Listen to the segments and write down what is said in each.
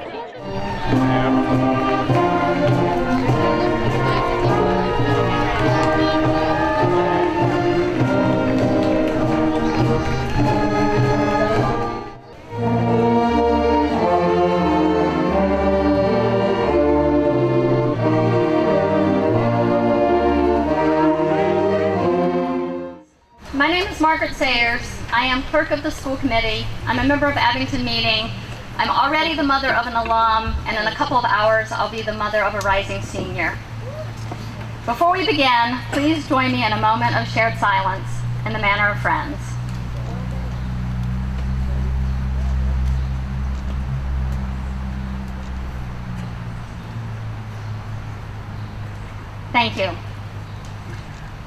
My name is Margaret Sayers. I am clerk of the school committee. I'm a member of Abington Meeting. I'm already the mother of an alum, and in a couple of hours I'll be the mother of a rising senior. Before we begin, please join me in a moment of shared silence in the manner of friends. Thank you.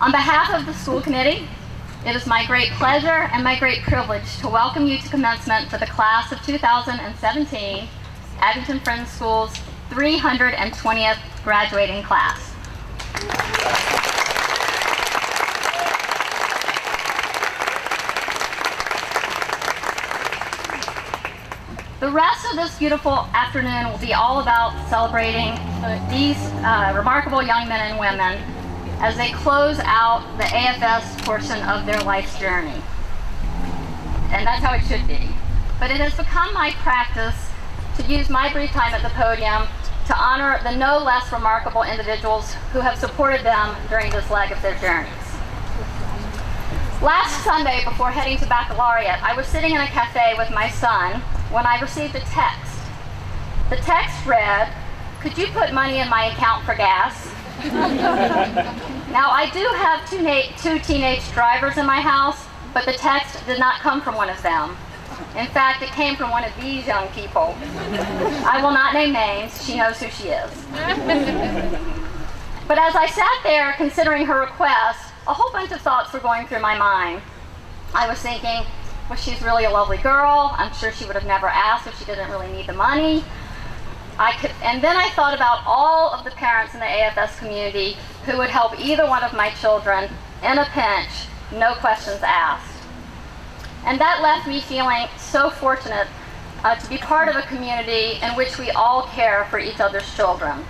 On behalf of the school committee, it is my great pleasure and my great privilege to welcome you to commencement for the class of 2017, Abington Friends School's 320th graduating class. The rest of this beautiful afternoon will be all about celebrating these remarkable young men and women as they close out the AFS portion of their life's journey. And that's how it should be. But it has become my practice to use my brief time at the podium to honor the no less remarkable individuals who have supported them during this leg of their journeys. Last Sunday, before heading to baccalaureate, I was sitting in a cafe with my son when I received a text. The text read, "Could you put money in my account for gas?" Now, I do have two teenage drivers in my house, but the text did not come from one of them. In fact, it came from one of these young people. I will not name names. She knows who she is. But as I sat there considering her request, a whole bunch of thoughts were going through my mind. I was thinking, well, she's really a lovely girl. I'm sure she would have never asked if she didn't really need the money. And then I thought about all of the parents in the AFS community who would help either one of my children in a pinch, no questions asked. And that left me feeling so fortunate to be part of a community in which we all care for each other's children.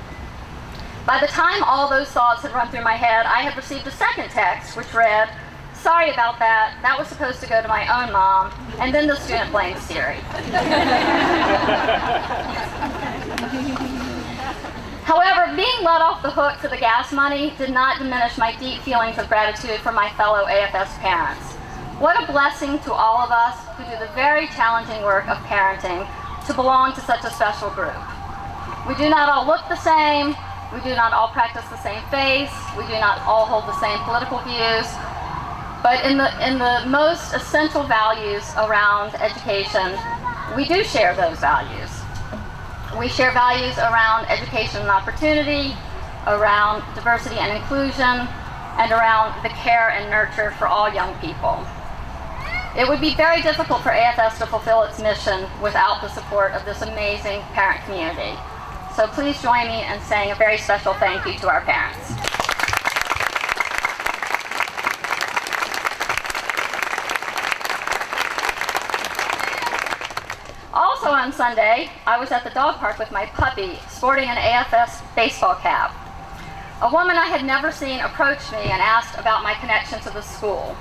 By the time all those thoughts had run through my head, I had received a second text which read, "Sorry about that. That was supposed to go to my own mom," and then the student blamed Siri. However, being let off the hook for the gas money did not diminish my deep feelings of gratitude for my fellow AFS parents. What a blessing to all of us who do the very challenging work of parenting to belong to such a special group. We do not all look the same. We do not all practice the same faith. We do not all hold the same political views. But in the most essential values around education, we do share those values. We share values around education and opportunity, around diversity and inclusion, and around the care and nurture for all young people. It would be very difficult for AFS to fulfill its mission without the support of this amazing parent community. So please join me in saying a very special thank you to our parents. Also on Sunday, I was at the dog park with my puppy, sporting an AFS baseball cap. A woman I had never seen approached me and asked about my connection to the school.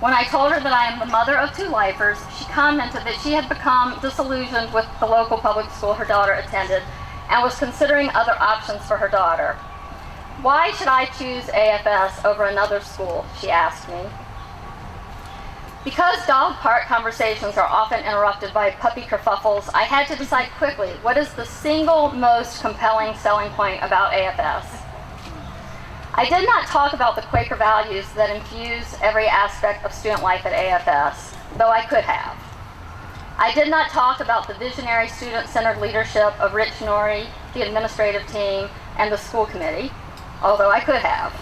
When I told her that I am the mother of two lifers, she commented that she had become disillusioned with the local public school her daughter attended and was considering other options for her daughter. "Why should I choose AFS over another school?" she asked me. Because dog park conversations are often interrupted by puppy kerfuffles, I had to decide quickly what is the single most compelling selling point about AFS. I did not talk about the Quaker values that infuse every aspect of student life at AFS, though I could have. I did not talk about the visionary student-centered leadership of Rich Norrie, the administrative team, and the school committee, although I could have.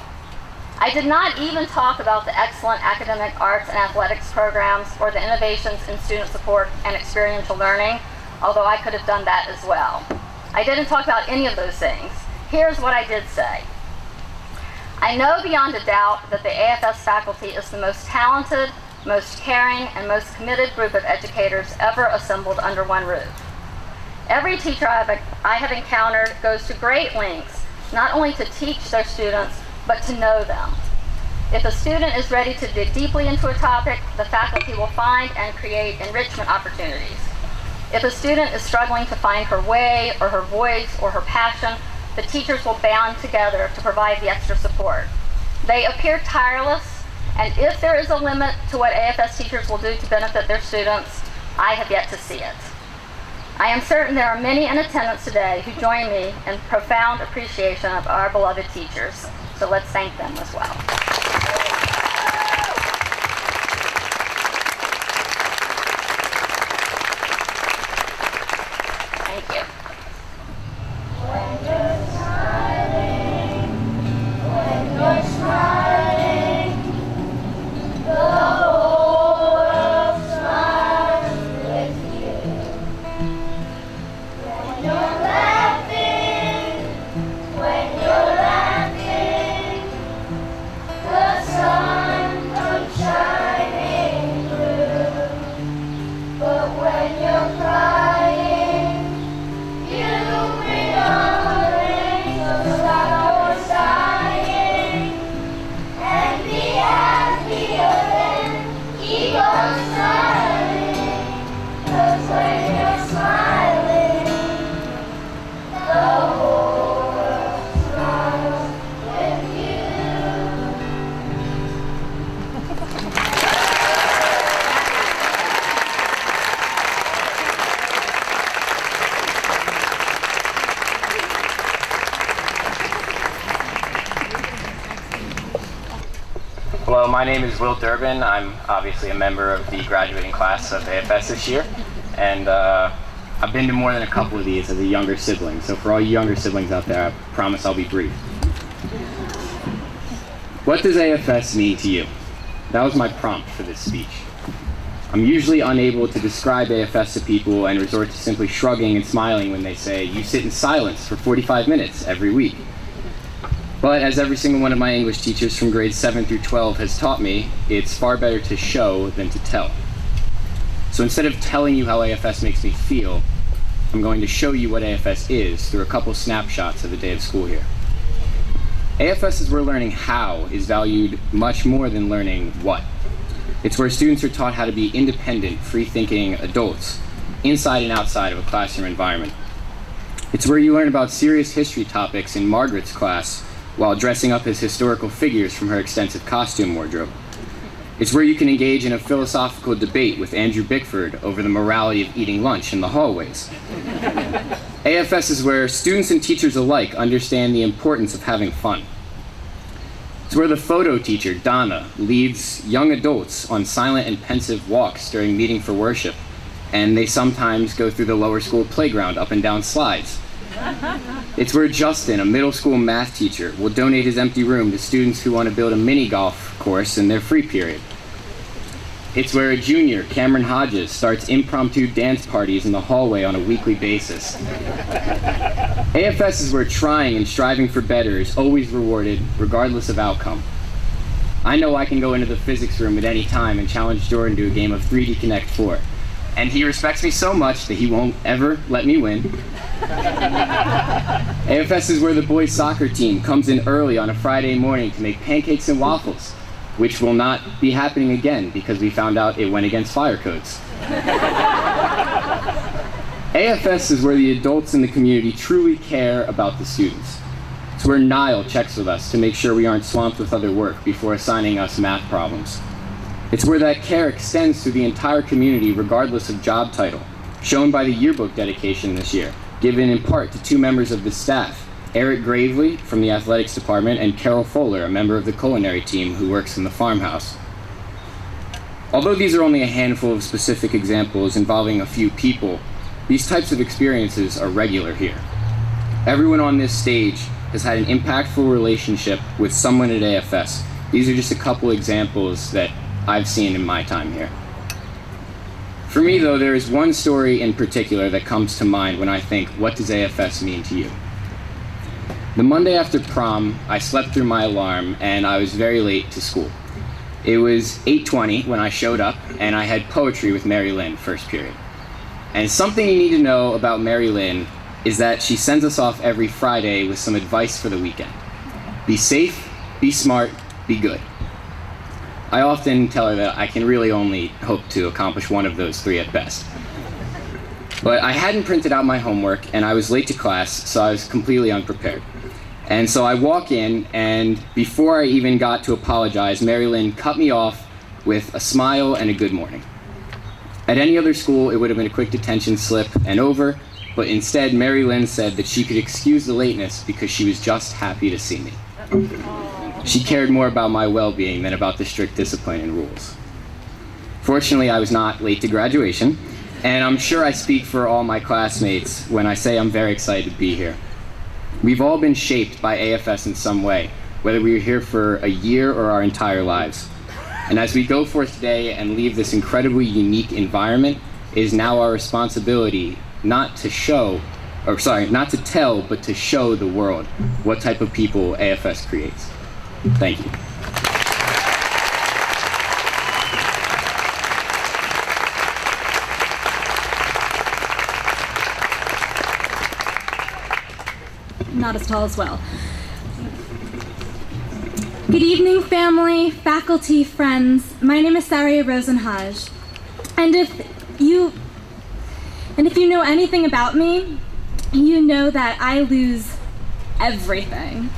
I did not even talk about the excellent academic arts and athletics programs or the innovations in student support and experiential learning, although I could have done that as well. I didn't talk about any of those things. Here's what I did say. I know beyond a doubt that the AFS faculty is the most talented, most caring, and most committed group of educators ever assembled under one roof. Every teacher I have encountered goes to great lengths, not only to teach their students, but to know them. If a student is ready to dig deeply into a topic, the faculty will find and create enrichment opportunities. If a student is struggling to find her way or her voice or her passion, the teachers will band together to provide the extra support. They appear tireless, and if there is a limit to what AFS teachers will do to benefit their students, I have yet to see it. I am certain there are many in attendance today who join me in profound appreciation of our beloved teachers, so let's thank them as well. Thank you. When you're smiling, the whole world smiles with you. When you're laughing, the sun comes shining through. But when you're crying, you bring on the rain, so stop your sighing and be happier then keep on smiling. 'Cause when you're smiling, the whole world smiles with you. Hello, my name is Will Durbin. I'm obviously a member of the graduating class of AFS this year, and I've been to more than a couple of these as a younger sibling, so for all you younger siblings out there, I promise I'll be brief. What does AFS mean to you? That was my prompt for this speech. I'm usually unable to describe AFS to people and resort to simply shrugging and smiling when they say, "You sit in silence for 45 minutes every week." But as every single one of my English teachers from grades 7 through 12 has taught me, it's far better to show than to tell. So instead of telling you how AFS makes me feel, I'm going to show you what AFS is through a couple snapshots of the day of school here. AFS is where learning how is valued much more than learning what. It's where students are taught how to be independent, free-thinking adults, inside and outside of a classroom environment. It's where you learn about serious history topics in Margaret's class while dressing up as historical figures from her extensive costume wardrobe. It's where you can engage in a philosophical debate with Andrew Bickford over the morality of eating lunch in the hallways. AFS is where students and teachers alike understand the importance of having fun. It's where the photo teacher, Donna, leads young adults on silent and pensive walks during meeting for worship, and they sometimes go through the lower school playground up and down slides. It's where Justin, a middle school math teacher, will donate his empty room to students who want to build a mini golf course in their free period. It's where a junior, Cameron Hodges, starts impromptu dance parties in the hallway on a weekly basis. AFS is where trying and striving for better is always rewarded, regardless of outcome. I know I can go into the physics room at any time and challenge Jordan to a game of 3D Connect 4. And he respects me so much that he won't ever let me win. AFS is where the boys' soccer team comes in early on a Friday morning to make pancakes and waffles, which will not be happening again because we found out it went against fire codes. AFS is where the adults in the community truly care about the students. It's where Niall checks with us to make sure we aren't swamped with other work before assigning us math problems. It's where that care extends to the entire community regardless of job title, shown by the yearbook dedication this year, given in part to two members of the staff, Eric Gravely from the athletics department and Carol Fuller, a member of the culinary team who works in the farmhouse. Although these are only a handful of specific examples involving a few people, these types of experiences are regular here. Everyone on this stage has had an impactful relationship with someone at AFS. These are just a couple examples that I've seen in my time here. For me, though, there is one story in particular that comes to mind when I think, what does AFS mean to you? The Monday after prom, I slept through my alarm and I was very late to school. It was 8:20 when I showed up and I had poetry with Mary Lynn first period. And something you need to know about Mary Lynn is that she sends us off every Friday with some advice for the weekend. Be safe, be smart, be good. I often tell her that I can really only hope to accomplish one of those three at best. But I hadn't printed out my homework, and I was late to class, so I was completely unprepared. And so I walk in, and before I even got to apologize, Mary Lynn cut me off with a smile and a good morning. At any other school, it would have been a quick detention slip and over, but instead Mary Lynn said that she could excuse the lateness because she was just happy to see me. She cared more about my well-being than about the strict discipline and rules. Fortunately, I was not late to graduation, and I'm sure I speak for all my classmates when I say I'm very excited to be here. We've all been shaped by AFS in some way, whether we were here for a year or our entire lives. And as we go forth today and leave this incredibly unique environment, it is now our responsibility not to tell, but to show the world what type of people AFS creates. Thank you. Not as tall as well. Good evening, family, faculty, friends. My name is Saria Rosenhaj. And if you know anything about me, you know that I lose everything.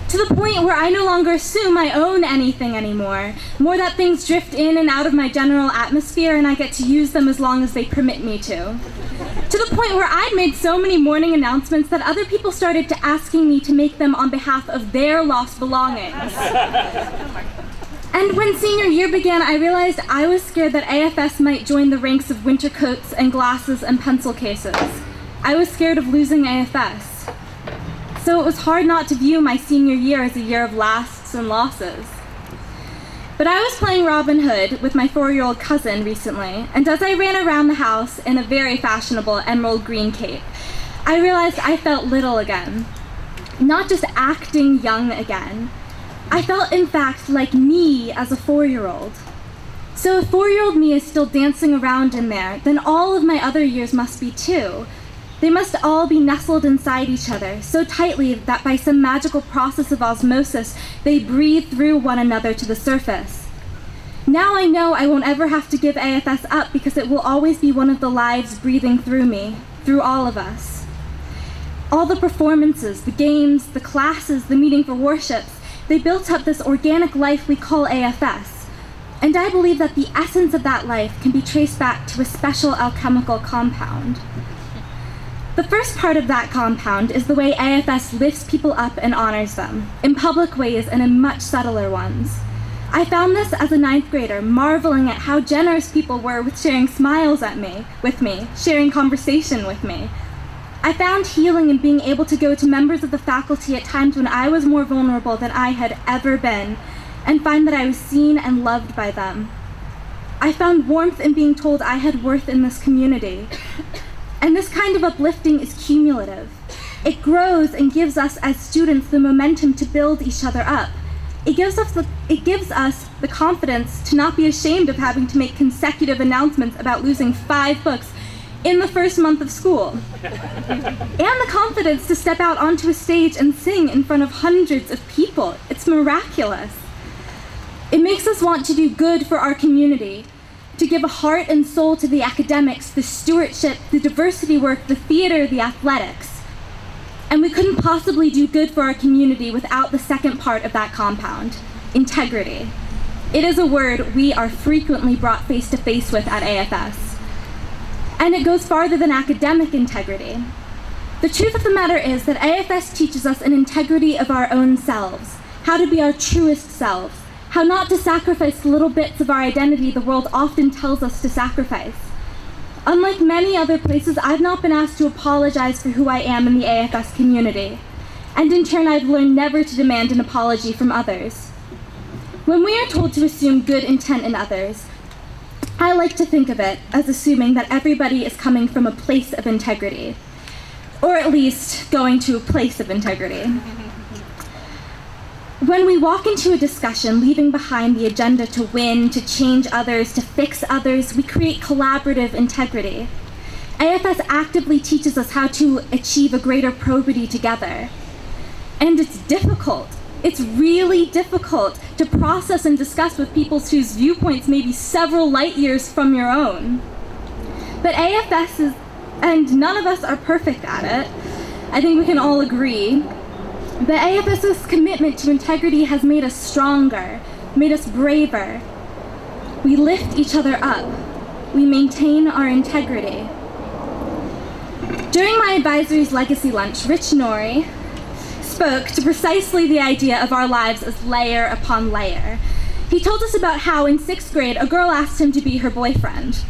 To the point where I no longer assume I own anything anymore. More that things drift in and out of my general atmosphere and I get to use them as long as they permit me to. To the point where I'd made so many morning announcements that other people started to asking me to make them on behalf of their lost belongings. And when senior year began, I realized I was scared that AFS might join the ranks of winter coats and glasses and pencil cases. I was scared of losing AFS. So it was hard not to view my senior year as a year of lasts and losses. But I was playing Robin Hood with my 4-year-old cousin recently, and as I ran around the house in a very fashionable emerald green cape, I realized I felt little again. Not just acting young again. I felt, in fact, like me as a 4-year-old. So if 4-year-old me is still dancing around in there, then all of my other years must be too. They must all be nestled inside each other, so tightly that by some magical process of osmosis, they breathe through one another to the surface. Now I know I won't ever have to give AFS up because it will always be one of the lives breathing through me, through all of us. All the performances, the games, the classes, the meeting for worships, they built up this organic life we call AFS. And I believe that the essence of that life can be traced back to a special alchemical compound. The first part of that compound is the way AFS lifts people up and honors them, in public ways and in much subtler ones. I found this as a 9th grader, marveling at how generous people were with sharing smiles with me, sharing conversation with me. I found healing in being able to go to members of the faculty at times when I was more vulnerable than I had ever been, and find that I was seen and loved by them. I found warmth in being told I had worth in this community. And this kind of uplifting is cumulative. It grows and gives us as students the momentum to build each other up. It gives us the confidence to not be ashamed of having to make consecutive announcements about losing 5 books in the first month of school. And the confidence to step out onto a stage and sing in front of hundreds of people. It's miraculous. It makes us want to do good for our community, to give a heart and soul to the academics, the stewardship, the diversity work, the theater, the athletics. And we couldn't possibly do good for our community without the second part of that compound, integrity. It is a word we are frequently brought face to face with at AFS. And it goes farther than academic integrity. The truth of the matter is that AFS teaches us an integrity of our own selves, how to be our truest selves, how not to sacrifice the little bits of our identity the world often tells us to sacrifice. Unlike many other places, I've not been asked to apologize for who I am in the AFS community, and in turn I've learned never to demand an apology from others. When we are told to assume good intent in others, I like to think of it as assuming that everybody is coming from a place of integrity, or at least going to a place of integrity. When we walk into a discussion, leaving behind the agenda to win, to change others, to fix others, we create collaborative integrity. AFS actively teaches us how to achieve a greater probity together. And it's difficult. It's really difficult to process and discuss with people whose viewpoints may be several light years from your own. But AFS is, and none of us are perfect at it, I think we can all agree, but AFS's commitment to integrity has made us stronger, made us braver. We lift each other up. We maintain our integrity. During my advisory's legacy lunch, Rich Norrie spoke to precisely the idea of our lives as layer upon layer. He told us about how in 6th grade, a girl asked him to be her boyfriend.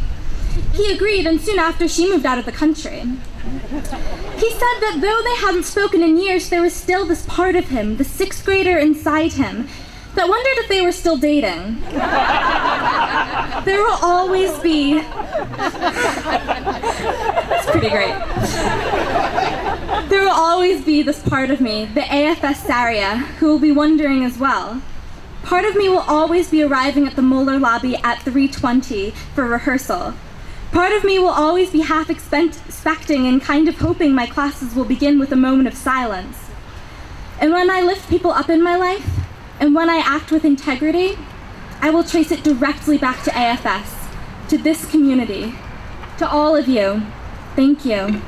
He agreed, and soon after, she moved out of the country. He said that though they hadn't spoken in years, there was still this part of him, the 6th grader inside him, that wondered if they were still dating. There will always be... It's pretty great. There will always be this part of me, the AFS Saria, who will be wondering as well. Part of me will always be arriving at the Moeller lobby at 3:20 for rehearsal. Part of me will always be half expecting and kind of hoping my classes will begin with a moment of silence. And when I lift people up in my life, and when I act with integrity, I will trace it directly back to AFS, to this community, to all of you. Thank you.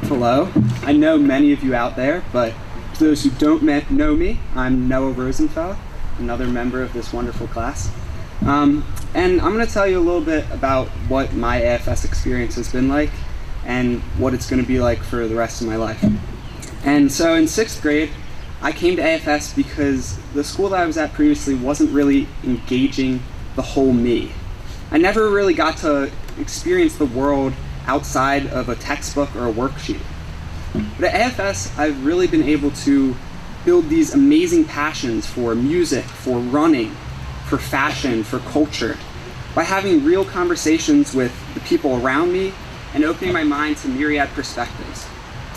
Hello. I know many of you out there, but to those who don't know me, I'm Noah Rosenfeld, another member of this wonderful class. And I'm going to tell you a little bit about what my AFS experience has been like and what it's going to be like for the rest of my life. And so in 6th grade, I came to AFS because the school that I was at previously wasn't really engaging the whole me. I never really got to experience the world outside of a textbook or a worksheet. But at AFS, I've really been able to build these amazing passions for music, for running, for fashion, for culture, by having real conversations with the people around me and opening my mind to myriad perspectives.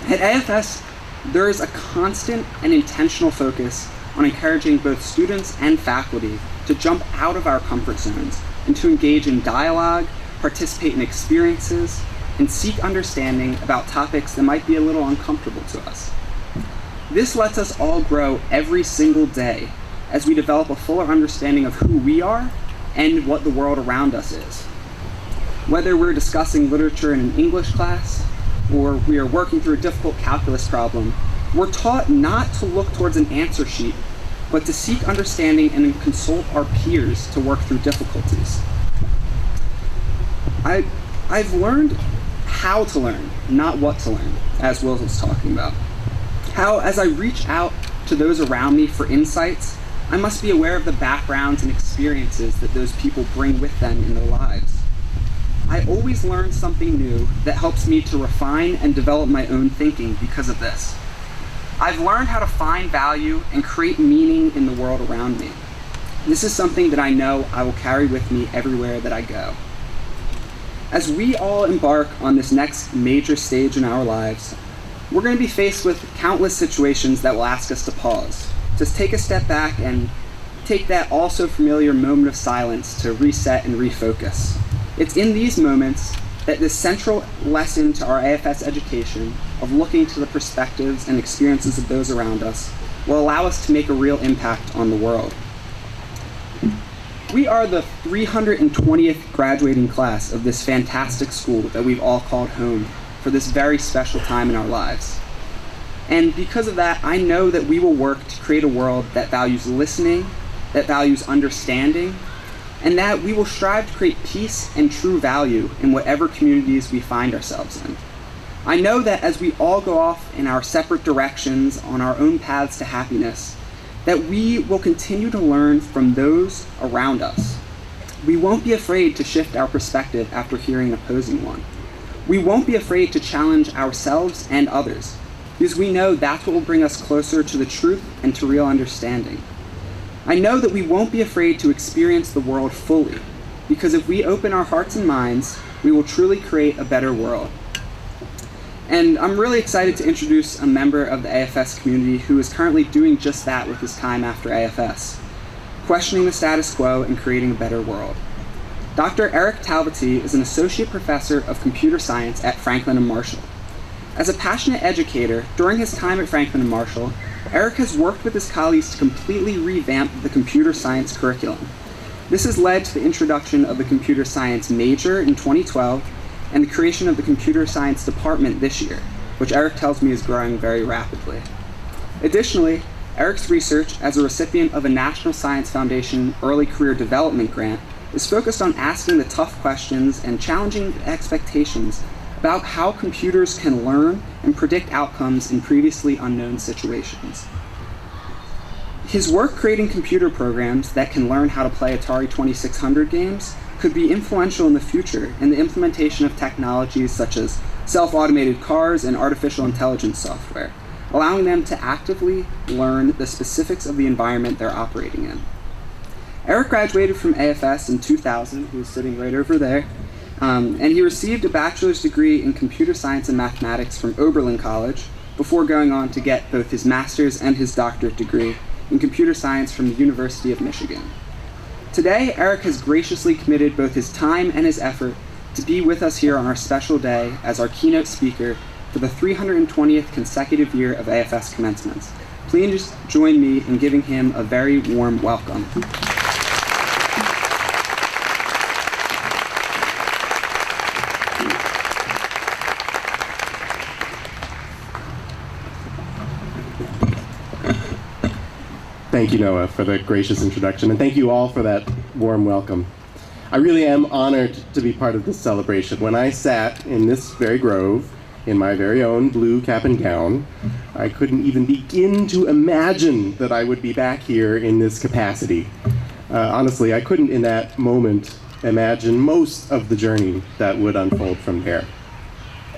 At AFS, there is a constant and intentional focus on encouraging both students and faculty to jump out of our comfort zones and to engage in dialogue, participate in experiences, and seek understanding about topics that might be a little uncomfortable to us. This lets us all grow every single day as we develop a fuller understanding of who we are and what the world around us is. Whether we're discussing literature in an English class or we are working through a difficult calculus problem, we're taught not to look towards an answer sheet, but to seek understanding and consult our peers to work through difficulties. I've learned how to learn, not what to learn, as Will was talking about. How, as I reach out to those around me for insights, I must be aware of the backgrounds and experiences that those people bring with them in their lives. I always learn something new that helps me to refine and develop my own thinking because of this. I've learned how to find value and create meaning in the world around me. This is something that I know I will carry with me everywhere that I go. As we all embark on this next major stage in our lives, we're going to be faced with countless situations that will ask us to pause, to take a step back and take that also familiar moment of silence to reset and refocus. It's in these moments that this central lesson to our AFS education of looking to the perspectives and experiences of those around us will allow us to make a real impact on the world. We are the 320th graduating class of this fantastic school that we've all called home for this very special time in our lives. And because of that, I know that we will work to create a world that values listening, that values understanding, and that we will strive to create peace and true value in whatever communities we find ourselves in. I know that as we all go off in our separate directions on our own paths to happiness, that we will continue to learn from those around us. We won't be afraid to shift our perspective after hearing an opposing one. We won't be afraid to challenge ourselves and others, because we know that's what will bring us closer to the truth and to real understanding. I know that we won't be afraid to experience the world fully, because if we open our hearts and minds, we will truly create a better world. And I'm really excited to introduce a member of the AFS community who is currently doing just that with his time after AFS, questioning the status quo and creating a better world. Dr. Eric Talbotty is an associate professor of computer science at Franklin and Marshall. As a passionate educator, during his time at Franklin and Marshall, Eric has worked with his colleagues to completely revamp the computer science curriculum. This has led to the introduction of the computer science major in 2012 and the creation of the computer science department this year, which Eric tells me is growing very rapidly. Additionally, Eric's research as a recipient of a National Science Foundation Early Career Development Grant is focused on asking the tough questions and challenging expectations about how computers can learn and predict outcomes in previously unknown situations. His work creating computer programs that can learn how to play Atari 2600 games could be influential in the future in the implementation of technologies such as self-automated cars and artificial intelligence software, allowing them to actively learn the specifics of the environment they're operating in. Eric graduated from AFS in 2000, he was sitting right over there, and he received a bachelor's degree in computer science and mathematics from Oberlin College before going on to get both his master's and his doctorate degree in computer science from the University of Michigan. Today, Eric has graciously committed both his time and his effort to be with us here on our special day as our keynote speaker for the 320th consecutive year of AFS Commencements. Please join me in giving him a very warm welcome. Thank you, Noah, for the gracious introduction, and thank you all for that warm welcome. I really am honored to be part of this celebration. When I sat in this very grove, in my very own blue cap and gown, I couldn't even begin to imagine that I would be back here in this capacity. Honestly, I couldn't in that moment imagine most of the journey that would unfold from there.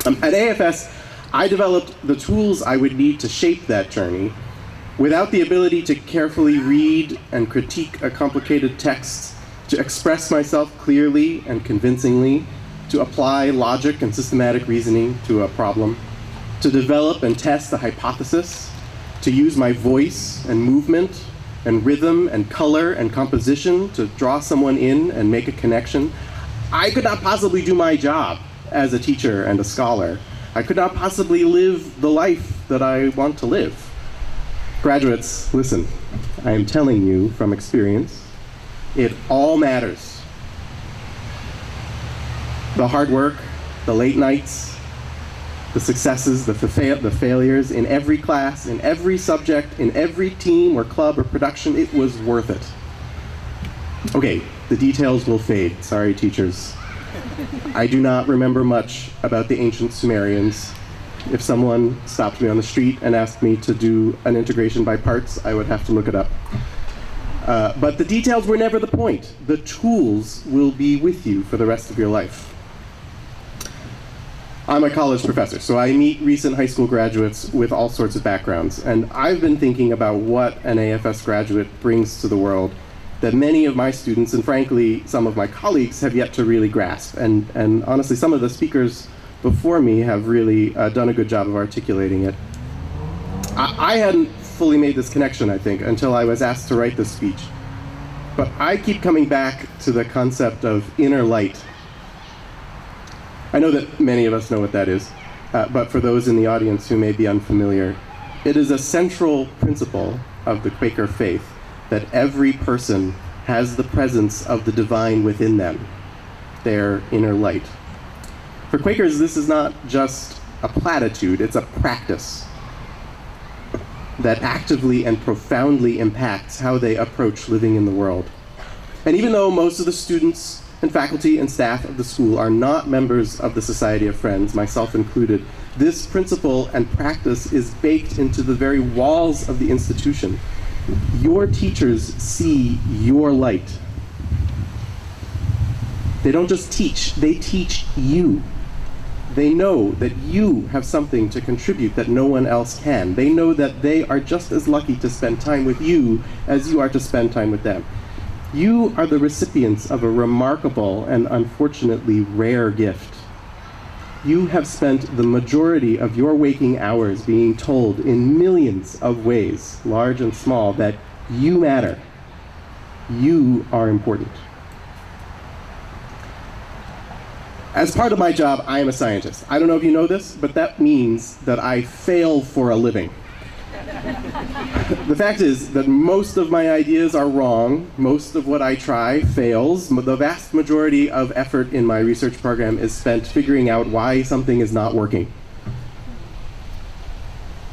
At AFS, I developed the tools I would need to shape that journey. Without the ability to carefully read and critique a complicated text, to express myself clearly and convincingly, to apply logic and systematic reasoning to a problem, to develop and test a hypothesis, to use my voice and movement and rhythm and color and composition to draw someone in and make a connection, I could not possibly do my job as a teacher and a scholar. I could not possibly live the life that I want to live. Graduates, listen, I am telling you from experience, it all matters. The hard work, the late nights, the successes, the failures in every class, in every subject, in every team or club or production, it was worth it. Okay, the details will fade. Sorry, teachers. I do not remember much about the ancient Sumerians. If someone stopped me on the street and asked me to do an integration by parts, I would have to look it up. But the details were never the point. The tools will be with you for the rest of your life. I'm a college professor, so I meet recent high school graduates with all sorts of backgrounds, and I've been thinking about what an AFS graduate brings to the world that many of my students, and frankly, some of my colleagues, have yet to really grasp. And honestly, some of the speakers before me have really done a good job of articulating it. I hadn't fully made this connection, I think, until I was asked to write this speech. But I keep coming back to the concept of inner light. I know that many of us know what that is, but for those in the audience who may be unfamiliar, it is a central principle of the Quaker faith that every person has the presence of the divine within them, their inner light. For Quakers, this is not just a platitude, it's a practice that actively and profoundly impacts how they approach living in the world. And even though most of the students and faculty and staff of the school are not members of the Society of Friends, myself included, this principle and practice is baked into the very walls of the institution. Your teachers see your light. They don't just teach, they teach you. They know that you have something to contribute that no one else can. They know that they are just as lucky to spend time with you as you are to spend time with them. You are the recipients of a remarkable and unfortunately rare gift. You have spent the majority of your waking hours being told in millions of ways, large and small, that you matter. You are important. As part of my job, I am a scientist. I don't know if you know this, but that means that I fail for a living. The fact is that most of my ideas are wrong. Most of what I try fails. The vast majority of effort in my research program is spent figuring out why something is not working.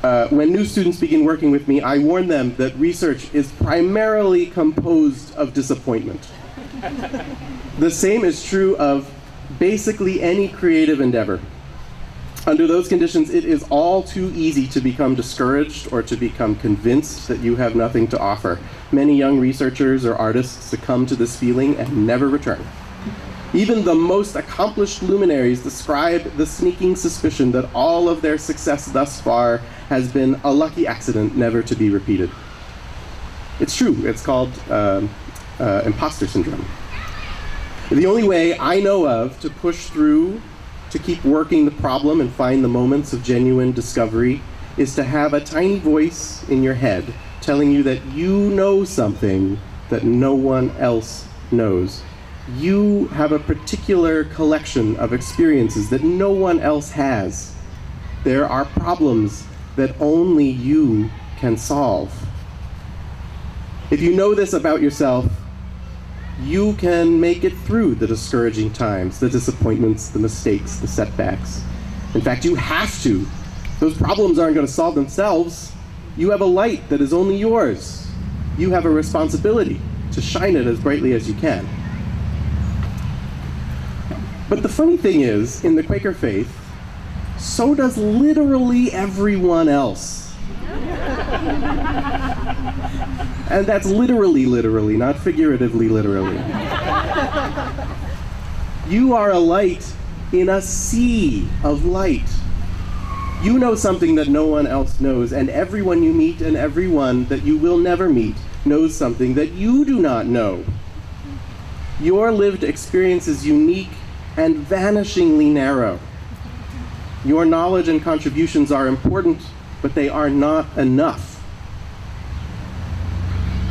When new students begin working with me, I warn them that research is primarily composed of disappointment. The same is true of basically any creative endeavor. Under those conditions, it is all too easy to become discouraged or to become convinced that you have nothing to offer. Many young researchers or artists succumb to this feeling and never return. Even the most accomplished luminaries describe the sneaking suspicion that all of their success thus far has been a lucky accident never to be repeated. It's true, it's called imposter syndrome. The only way I know of to push through, to keep working the problem and find the moments of genuine discovery, is to have a tiny voice in your head telling you that you know something that no one else knows. You have a particular collection of experiences that no one else has. There are problems that only you can solve. If you know this about yourself, you can make it through the discouraging times, the disappointments, the mistakes, the setbacks. In fact, you have to. Those problems aren't going to solve themselves. You have a light that is only yours. You have a responsibility to shine it as brightly as you can. But the funny thing is, in the Quaker faith, so does literally everyone else. And that's literally, not figuratively, literally. You are a light in a sea of light. You know something that no one else knows, and everyone you meet and everyone that you will never meet knows something that you do not know. Your lived experience is unique and vanishingly narrow. Your knowledge and contributions are important, but they are not enough.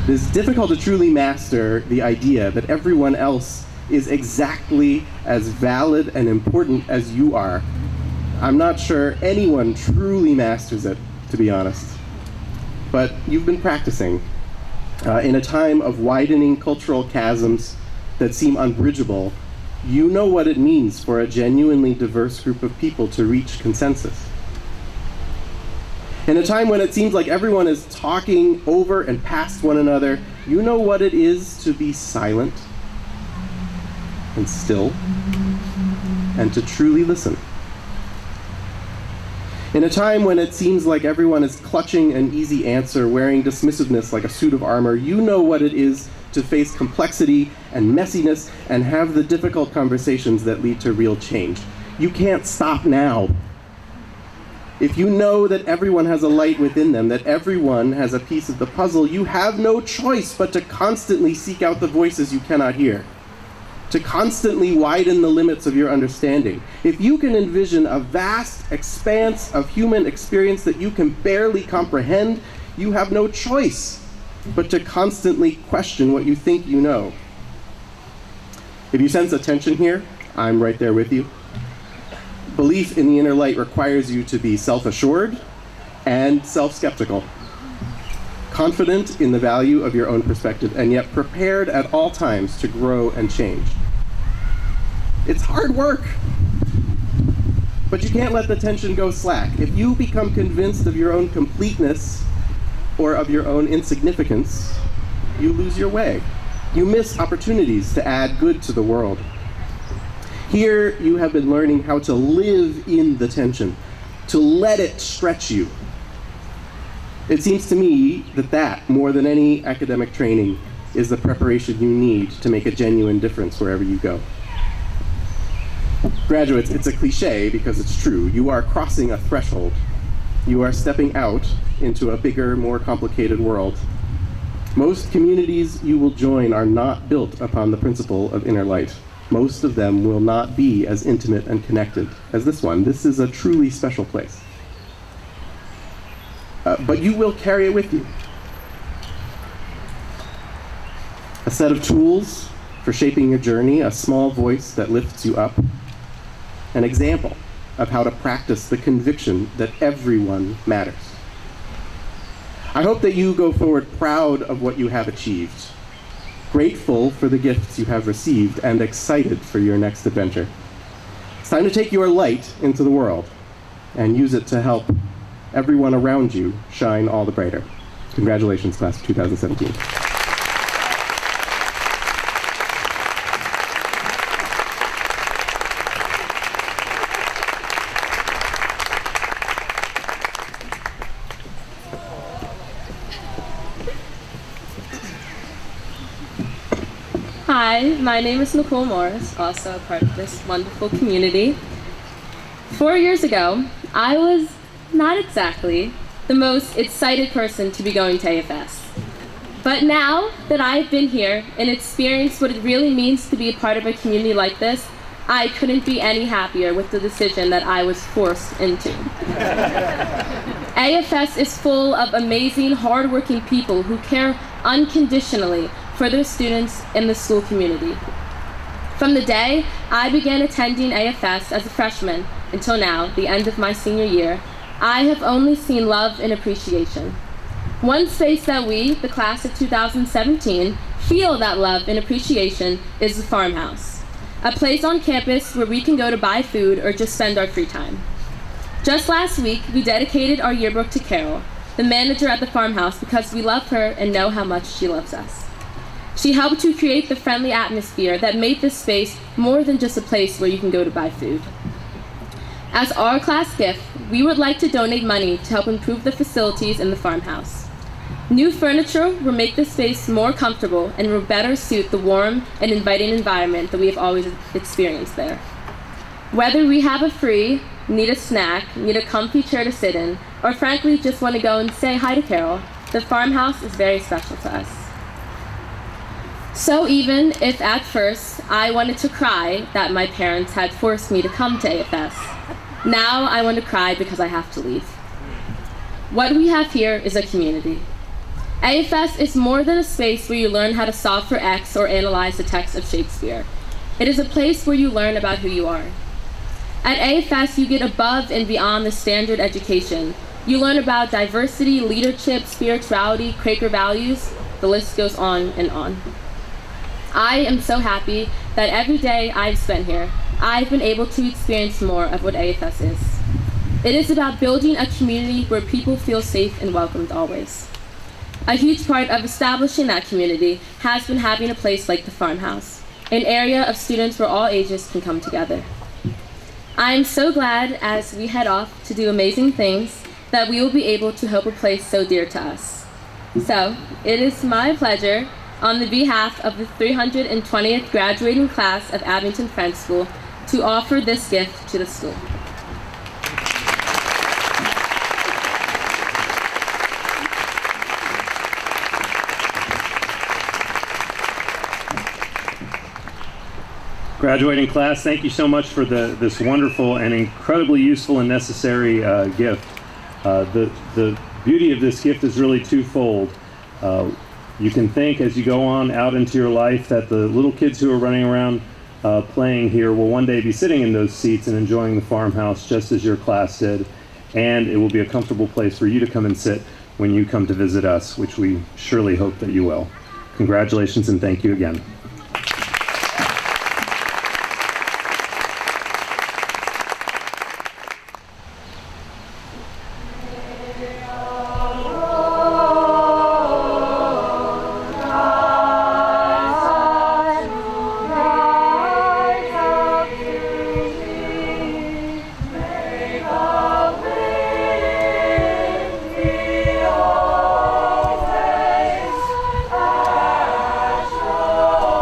It is difficult to truly master the idea that everyone else is exactly as valid and important as you are. I'm not sure anyone truly masters it, to be honest. But you've been practicing. In a time of widening cultural chasms that seem unbridgeable, you know what it means for a genuinely diverse group of people to reach consensus. In a time when it seems like everyone is talking over and past one another, you know what it is to be silent and still and to truly listen. In a time when it seems like everyone is clutching an easy answer, wearing dismissiveness like a suit of armor, you know what it is to face complexity and messiness and have the difficult conversations that lead to real change. You can't stop now. If you know that everyone has a light within them, that everyone has a piece of the puzzle, you have no choice but to constantly seek out the voices you cannot hear, to constantly widen the limits of your understanding. If you can envision a vast expanse of human experience that you can barely comprehend, you have no choice but to constantly question what you think you know. If you sense a tension here, I'm right there with you. Belief in the inner light requires you to be self-assured and self-skeptical, confident in the value of your own perspective, and yet prepared at all times to grow and change. It's hard work, but you can't let the tension go slack. If you become convinced of your own completeness or of your own insignificance, you lose your way. You miss opportunities to add good to the world. Here you have been learning how to live in the tension, to let it stretch you. It seems to me that more than any academic training, is the preparation you need to make a genuine difference wherever you go. Graduates, it's a cliche because it's true. You are crossing a threshold. You are stepping out into a bigger, more complicated world. Most communities you will join are not built upon the principle of inner light. most of them will not be as intimate and connected as this one. This is a truly special place. But you will carry it with you. A set of tools for shaping your journey, a small voice that lifts you up, an example of how to practice the conviction that everyone matters. I hope that you go forward proud of what you have achieved, grateful for the gifts you have received, and excited for your next adventure. It's time to take your light into the world and use it to help everyone around you shine all the brighter. Congratulations, class of 2017. Hi, my name is Nicole Morris, also a part of this wonderful community. 4 years ago, I was not exactly the most excited person to be going to AFS. But now that I've been here and experienced what it really means to be a part of a community like this, I couldn't be any happier with the decision that I was forced into. AFS is full of amazing, hardworking people who care unconditionally for their students in the school community. From the day I began attending AFS as a freshman until now, the end of my senior year, I have only seen love and appreciation. One space that we, the class of 2017, feel that love and appreciation is the farmhouse, a place on campus where we can go to buy food or just spend our free time. Just last week, we dedicated our yearbook to Carol, the manager at the farmhouse, because we love her and know how much she loves us. She helped to create the friendly atmosphere that made this space more than just a place where you can go to buy food. As our class gift, we would like to donate money to help improve the facilities in the farmhouse. New furniture will make the space more comfortable and will better suit the warm and inviting environment that we have always experienced there. Whether we have a free, need a snack, need a comfy chair to sit in, or frankly just want to go and say hi to Carol, the farmhouse is very special to us. So even if at first I wanted to cry that my parents had forced me to come to AFS, now I want to cry because I have to leave. What we have here is a community. AFS is more than a space where you learn how to solve for X or analyze the text of Shakespeare. It is a place where you learn about who you are. At AFS, you get above and beyond the standard education. You learn about diversity, leadership, spirituality, Quaker values. The list goes on and on. I am so happy that every day I've spent here, I've been able to experience more of what AFS is. It is about building a community where people feel safe and welcomed always. A huge part of establishing that community has been having a place like the farmhouse, an area of students where all ages can come together. I am so glad as we head off to do amazing things that we will be able to help a place so dear to us. So, it is my pleasure, on the behalf of the 320th graduating class of Abington French School, to offer this gift to the school. Graduating class, thank you so much for this wonderful and incredibly useful and necessary gift. The beauty of this gift is really twofold. You can think as you go on out into your life that the little kids who are running around playing here will one day be sitting in those seats and enjoying the farmhouse just as your class did, and it will be a comfortable place for you to come and sit when you come to visit us, which we surely hope that you will. Congratulations and thank you again. Oh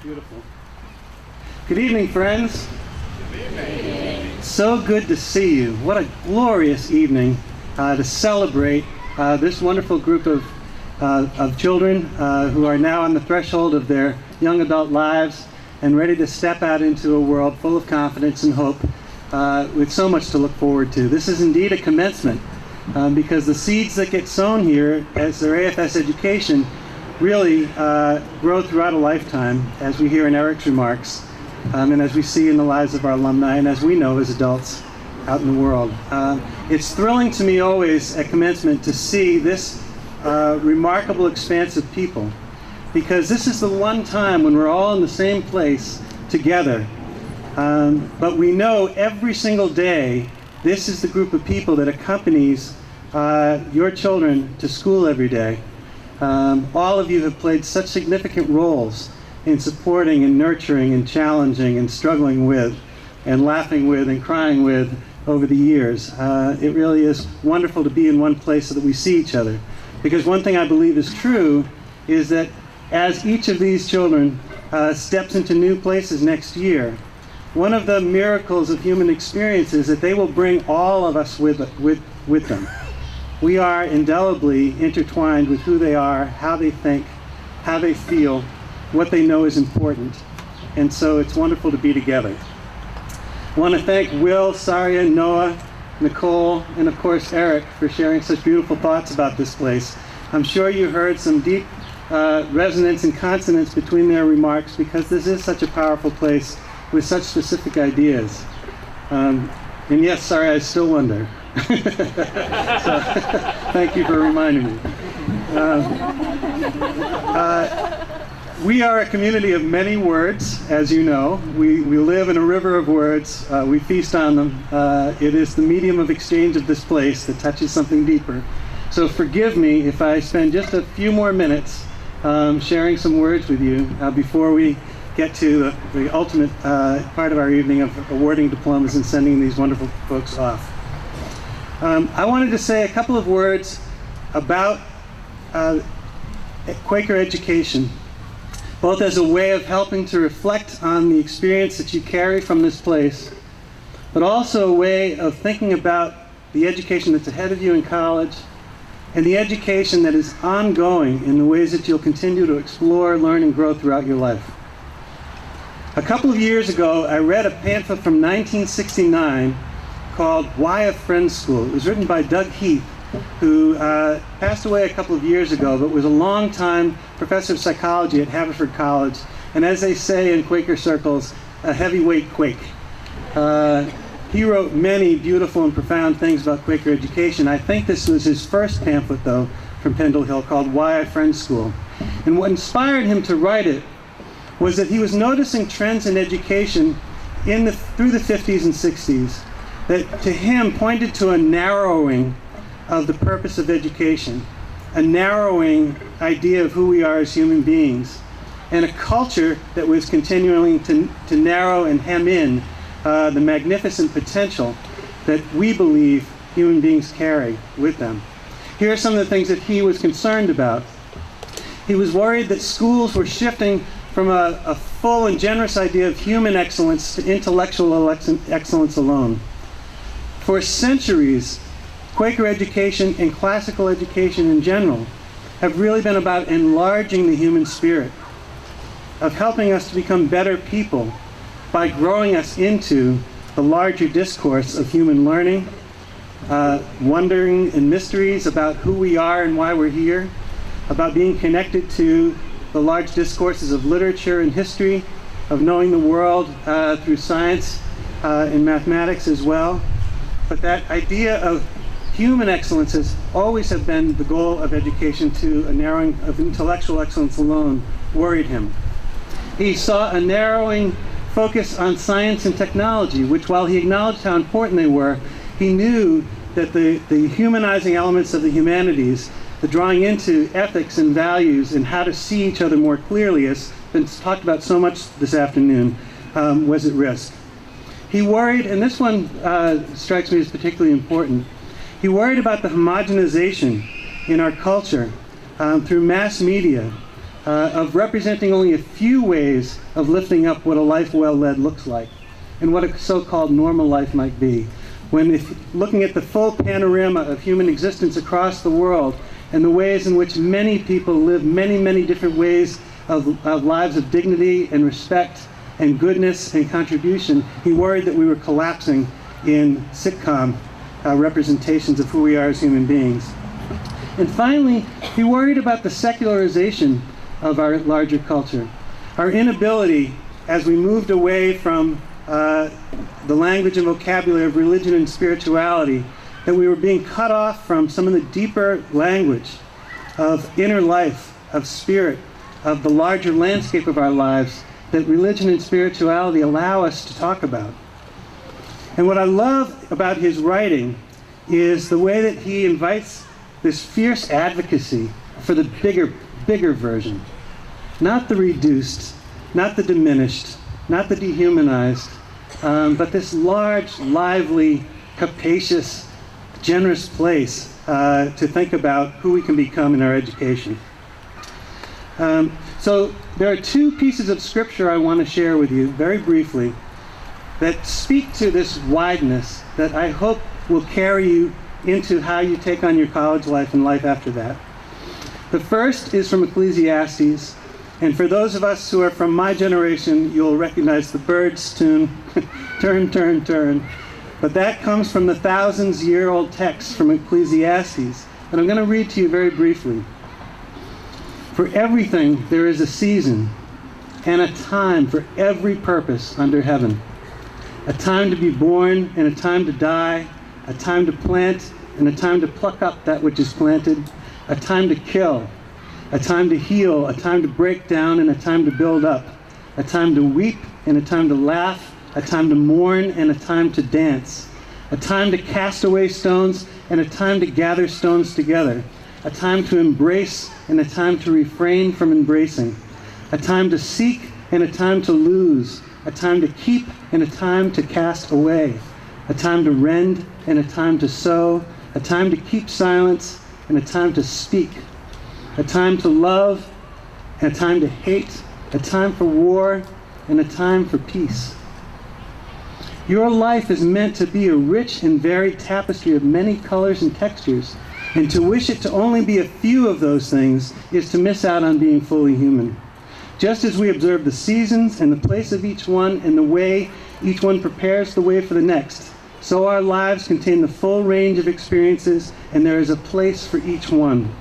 Beautiful. Good evening, friends. Good evening. So good to see you. What a glorious evening to celebrate this wonderful group of children who are now on the threshold of their young adult lives and ready to step out into a world full of confidence and hope with so much to look forward to. This is indeed a commencement because the seeds that get sown here as their AFS education really grow throughout a lifetime, as we hear in Eric's remarks, and as we see in the lives of our alumni, and as we know as adults out in the world. It's thrilling to me always at commencement to see this remarkable expanse of people, because this is the one time when we're all in the same place together. But we know every single day this is the group of people that accompanies your children to school every day. All of you have played such significant roles in supporting and nurturing and challenging and struggling with and laughing with and crying with over the years. It really is wonderful to be in one place so that we see each other. Because one thing I believe is true is that as each of these children steps into new places next year, one of the miracles of human experience is that they will bring all of us with them. We are indelibly intertwined with who they are, how they think, how they feel, what they know is important. And so it's wonderful to be together. I want to thank Will, Saria, Noah, Nicole, and of course Eric for sharing such beautiful thoughts about this place. I'm sure you heard some deep resonance and consonance between their remarks, because this is such a powerful place with such specific ideas. And yes, sorry, I still wonder. So, thank you for reminding me. We are a community of many words, as you know. We live in a river of words. We feast on them. It is the medium of exchange of this place that touches something deeper. So forgive me if I spend just a few more minutes sharing some words with you before we get to the ultimate part of our evening of awarding diplomas and sending these wonderful folks off. I wanted to say a couple of words about Quaker education, both as a way of helping to reflect on the experience that you carry from this place, but also a way of thinking about the education that's ahead of you in college and the education that is ongoing in the ways that you'll continue to explore, learn, and grow throughout your life. A couple of years ago, I read a pamphlet from 1969 called Why a Friends School. It was written by Doug Heath, who passed away a couple of years ago, but was a long-time professor of psychology at Haverford College, and as they say in Quaker circles, a heavyweight Quake. He wrote many beautiful and profound things about Quaker education. I think this was his first pamphlet, though, from Pendle Hill, called Why a Friends School. And what inspired him to write it was that he was noticing trends in education through the 50s and 60s that to him pointed to a narrowing of the purpose of education, a narrowing idea of who we are as human beings, and a culture that was continuing to narrow and hem in the magnificent potential that we believe human beings carry with them. Here are some of the things that he was concerned about. He was worried that schools were shifting from a full and generous idea of human excellence to intellectual excellence alone. For centuries, Quaker education and classical education in general have really been about enlarging the human spirit, of helping us to become better people by growing us into the larger discourse of human learning, wondering and mysteries about who we are and why we're here, about being connected to the large discourses of literature and history, of knowing the world through science and mathematics as well. But that idea of human excellence has always have been the goal of education, to a narrowing of intellectual excellence alone worried him. He saw a narrowing focus on science and technology, which, while he acknowledged how important they were, he knew that the humanizing elements of the humanities, the drawing into ethics and values and how to see each other more clearly, as been talked about so much this afternoon, was at risk. He worried, and this one strikes me as particularly important, he worried about the homogenization in our culture through mass media of representing only a few ways of lifting up what a life well led looks like and what a so-called normal life might be. When looking at the full panorama of human existence across the world and the ways in which many people live many, many different ways of lives of dignity and respect and goodness and contribution, he worried that we were collapsing in sitcom representations of who we are as human beings. And finally, he worried about the secularization of our larger culture, our inability, as we moved away from the language and vocabulary of religion and spirituality, that we were being cut off from some of the deeper language of inner life, of spirit, of the larger landscape of our lives that religion and spirituality allow us to talk about. And what I love about his writing is the way that he invites this fierce advocacy for the bigger version. Not the reduced, not the diminished, not the dehumanized, but this large, lively, capacious, generous place to think about who we can become in our education. So there are two pieces of scripture I want to share with you very briefly that speak to this wideness that I hope will carry you into how you take on your college life and life after that. The first is from Ecclesiastes, and for those of us who are from my generation, you'll recognize the Birds tune, turn, turn, turn. But that comes from the thousands-year-old text from Ecclesiastes, and I'm going to read to you very briefly. For everything there is a season and a time for every purpose under heaven. A time to be born and a time to die, a time to plant and a time to pluck up that which is planted, a time to kill, a time to heal, a time to break down and a time to build up, a time to weep and a time to laugh, a time to mourn and a time to dance, a time to cast away stones and a time to gather stones together, a time to embrace and a time to refrain from embracing, a time to seek and a time to lose, a time to keep and a time to cast away, a time to rend and a time to sow, a time to keep silence and a time to speak, a time to love and a time to hate, a time for war and a time for peace. Your life is meant to be a rich and varied tapestry of many colors and textures, and to wish it to only be a few of those things is to miss out on being fully human. Just as we observe the seasons and the place of each one and the way each one prepares the way for the next, so our lives contain the full range of experiences, and there is a place for each one.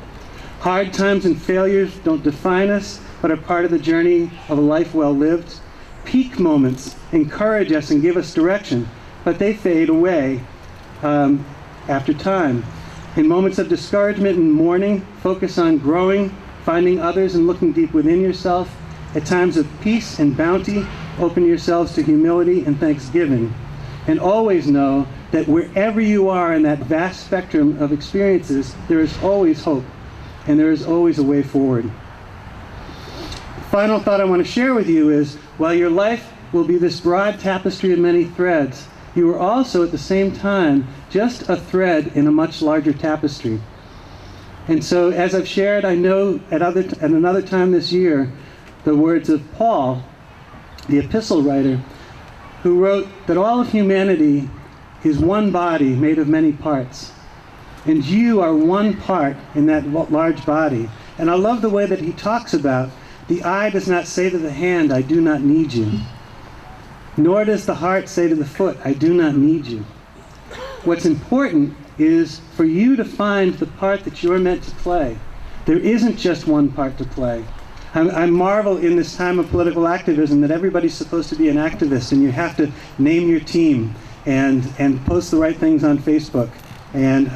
Hard times and failures don't define us, but are part of the journey of a life well lived. Peak moments encourage us and give us direction, but they fade away after time. In moments of discouragement and mourning, focus on growing, finding others, and looking deep within yourself. At times of peace and bounty, open yourselves to humility and thanksgiving. And always know that wherever you are in that vast spectrum of experiences, there is always hope, and there is always a way forward. Final thought I want to share with you is, while your life will be this broad tapestry of many threads, you are also at the same time just a thread in a much larger tapestry. And so, as I've shared, I know at another time this year, the words of Paul, the epistle writer, who wrote that all of humanity is one body made of many parts. And you are one part in that large body. And I love the way that he talks about the eye does not say to the hand, I do not need you. Nor does the heart say to the foot, I do not need you. What's important is for you to find the part that you're meant to play. There isn't just one part to play. I marvel in this time of political activism that everybody's supposed to be an activist, and you have to name your team and post the right things on Facebook and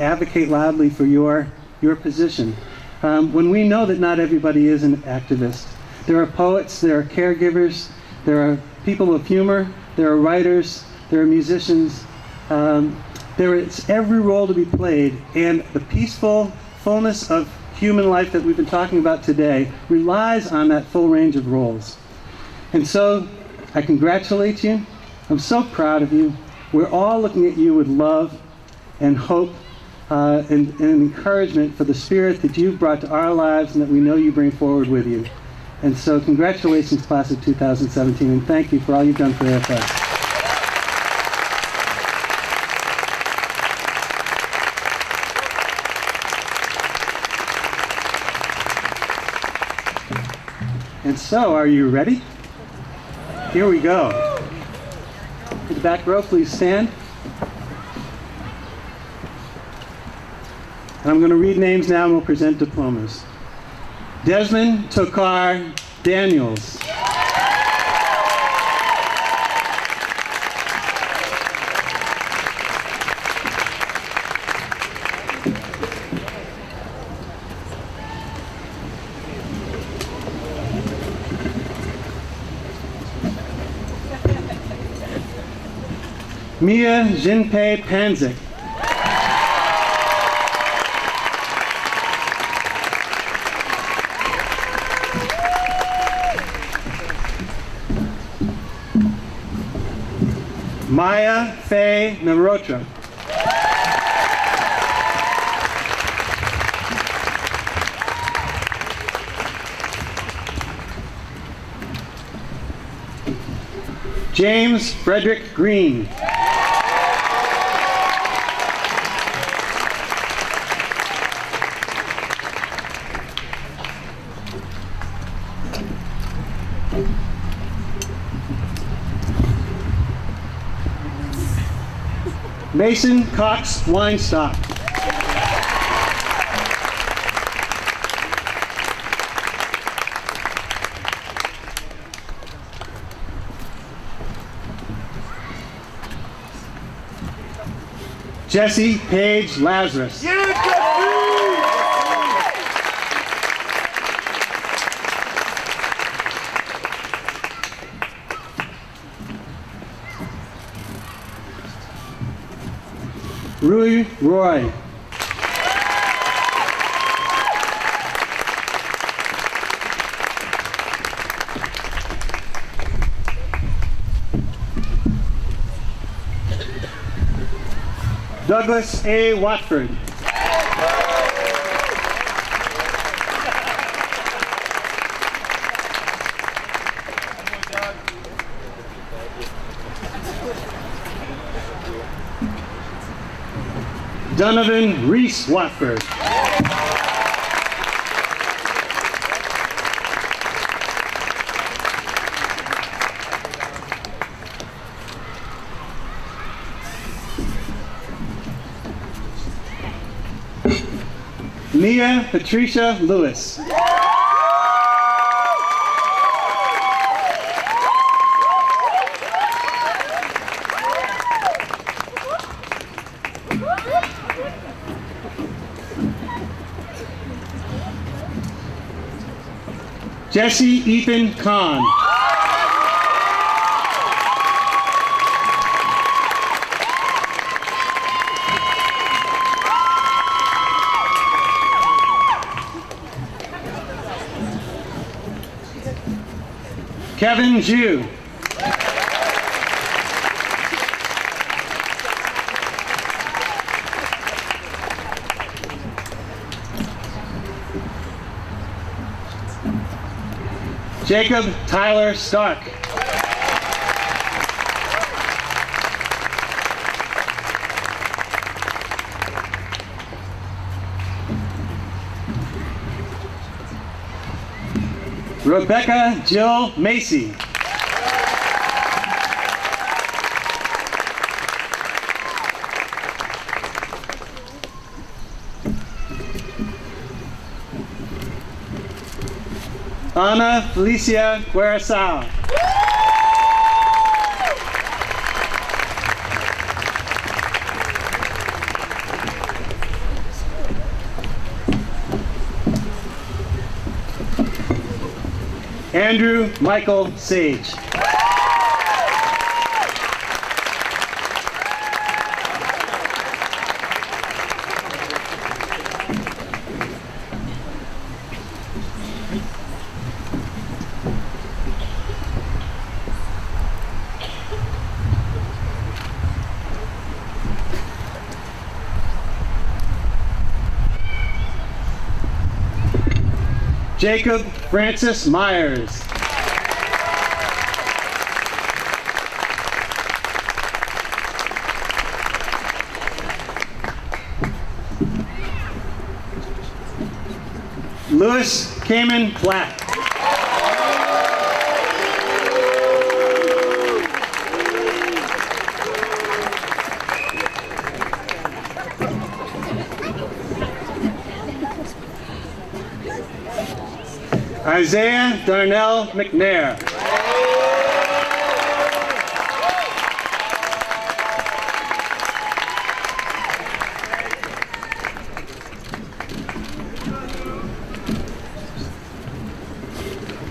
advocate loudly for your position. When we know that not everybody is an activist. There are poets, there are caregivers, there are people of humor, there are writers, there are musicians. There is every role to be played, and the peaceful fullness of human life that we've been talking about today relies on that full range of roles. And so I congratulate you. I'm so proud of you. We're all looking at you with love and hope and encouragement for the spirit that you've brought to our lives and that we know you bring forward with you. And so congratulations, class of 2017, and thank you for all you've done for AFS. And so, are you ready? Here we go. In the back row, please stand. And I'm going to read names now and we'll present diplomas. Desmond Tokar Daniels. Mia Jinpei Panzik. Maya Faye Narotra. James Frederick Green. Mason Cox Weinstock. Jesse Page Lazarus. Rui Roy. Douglas A. Watford. Donovan Reese Watford. Mia Patricia Lewis. Jesse Ethan Kahn. Kevin Jew. Jacob Tyler Stark. Rebecca Jill Macy. Ana Felicia Guerasao. Andrew Michael Sage. Jacob Francis Myers. Louis Kamen Black. Isaiah Darnell McNair.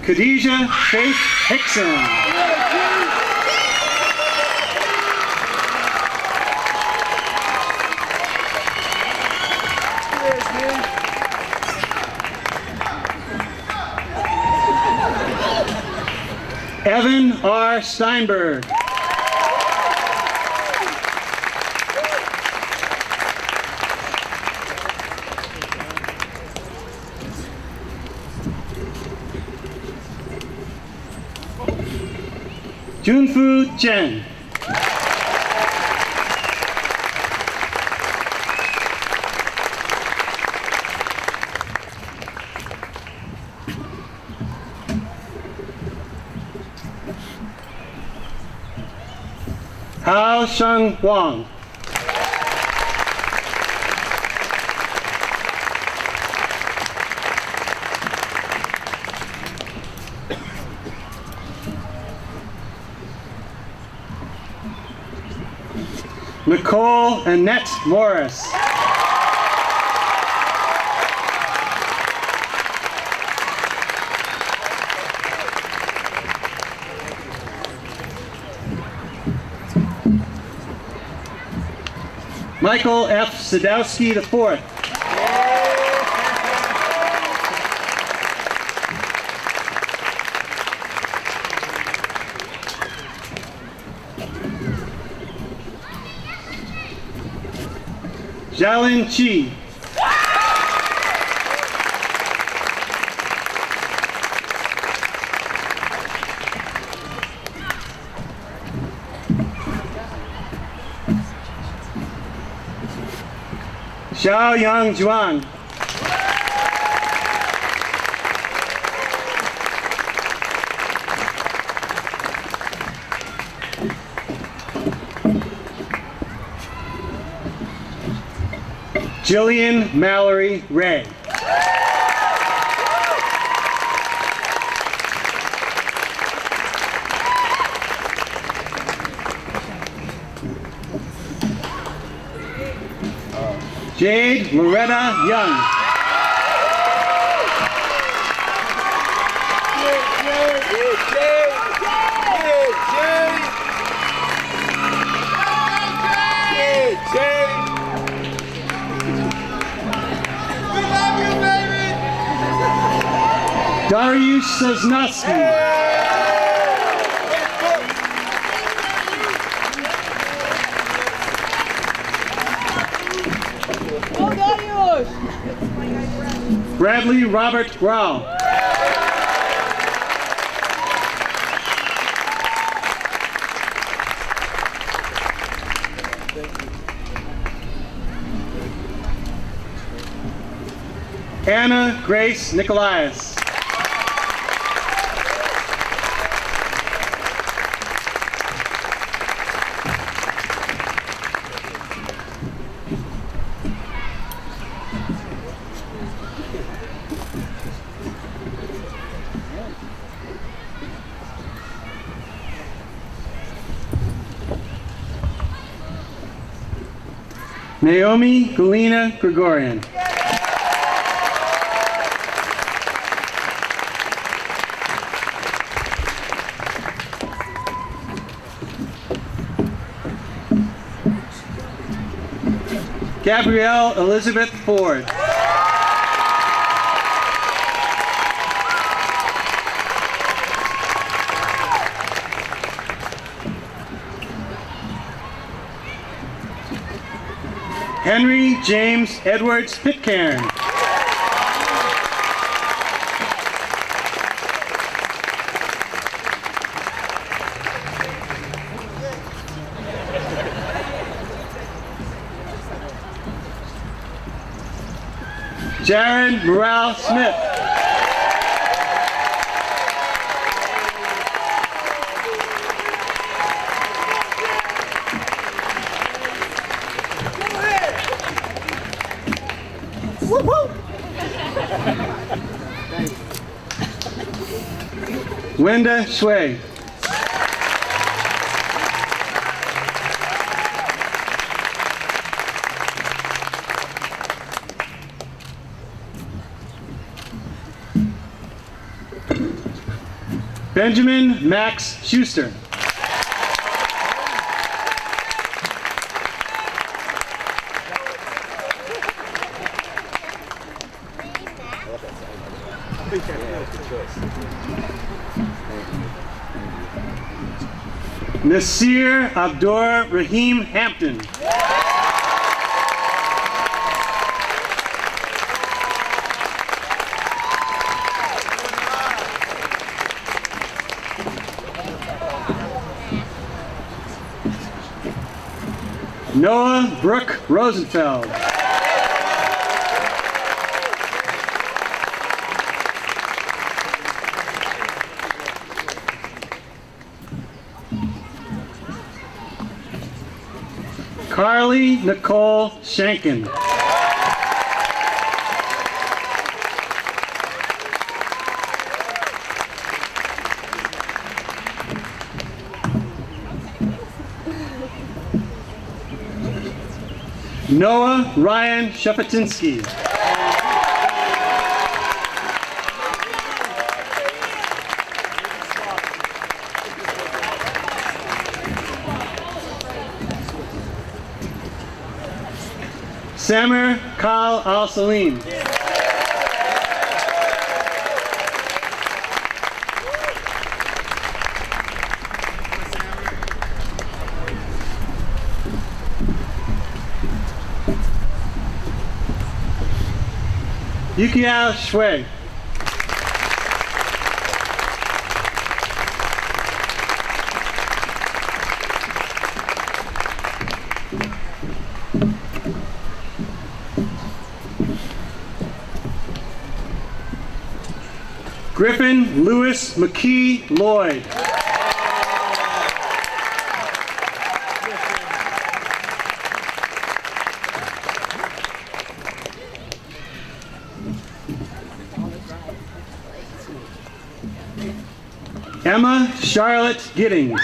Khadijah Faith Hickson. Evan R. Steinberg. Junfu Chen. Hao Sheng Wang. Nicole Annette Morris. Michael F. Sadowski IV. Xiaolin Qi. Xiaoyang Zhuang. Jillian Mallory Ray. Jade Loretta Young. Dariusz Sosnowski. Bradley Robert Grau. Anna Grace Nicolaius. Naomi Galina Gregorian. Gabrielle Elizabeth Ford. Henry James Edwards Pitcairn. Jared Morale Smith. Wenda Shui. Benjamin Max Schuster. Nasir Abdur Rahim Hampton. Noah Brooke Rosenfeld. Carly Nicole Shankin. Noah Ryan Shepetinsky. Samir Kal Al-Salim. Yukiao Shui. Griffin Lewis McKee Lloyd. Emma Charlotte Giddings.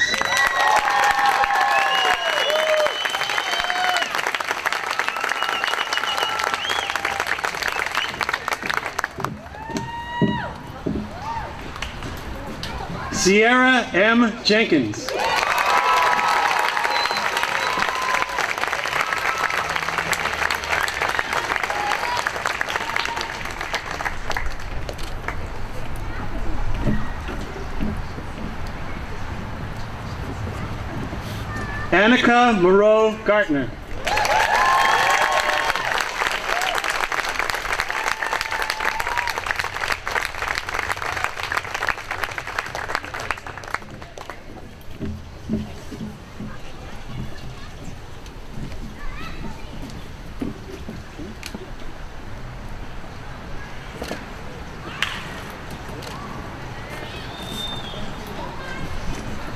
Sierra M. Jenkins. Annika Moreau Gartner.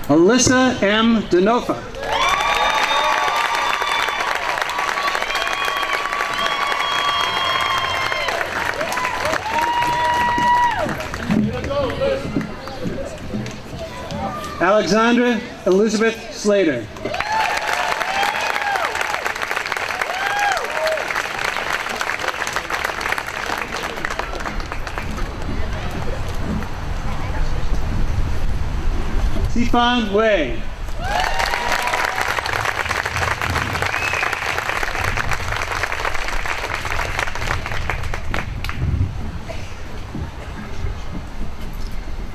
Alyssa M. Denofa. Alexandra Elizabeth Slater. Sifan Wei.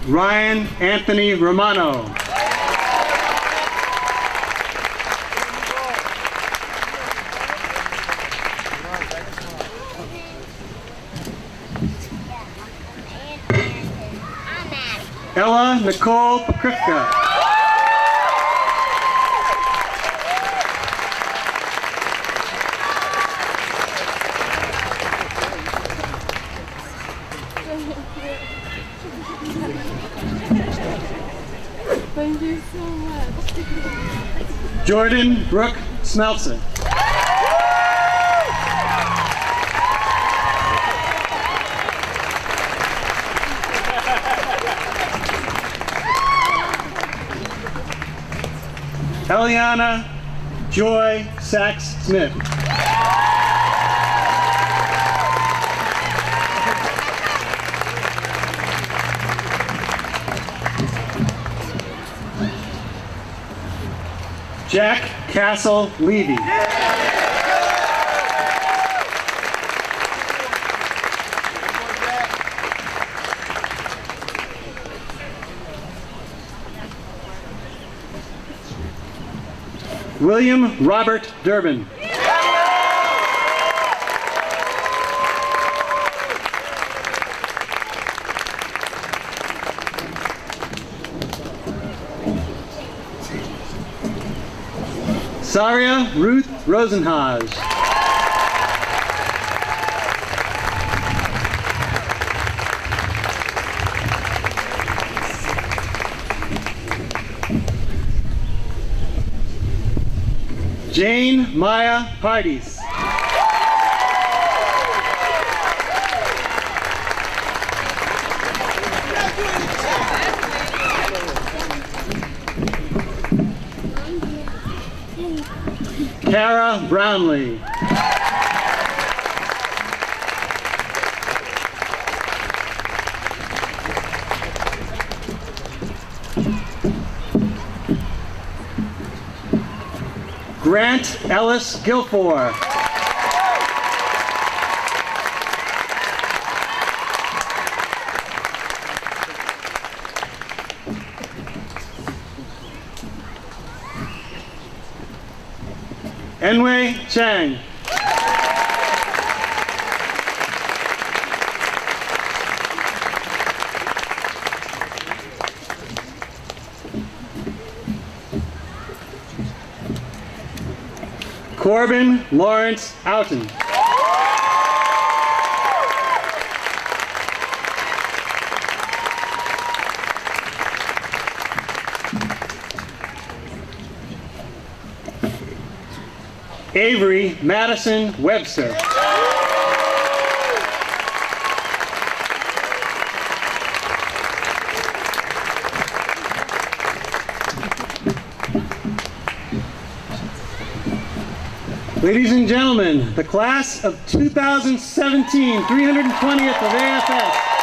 Ryan Anthony Romano. Ella Nicole Pokrivka. Thank you so much. Jordan Brooke Smeltzer. Eliana Joy Sachs Smith. Jack Castle Levy. William Robert Durbin. Saria Ruth Rosenhage. Jane Maya Hardys. Kara Brownlee. Grant Ellis Guilford. Enwei Chang. Corbin Lawrence Houghton. Avery Madison Webster. Ladies and gentlemen, the class of 2017, 320th of AFS.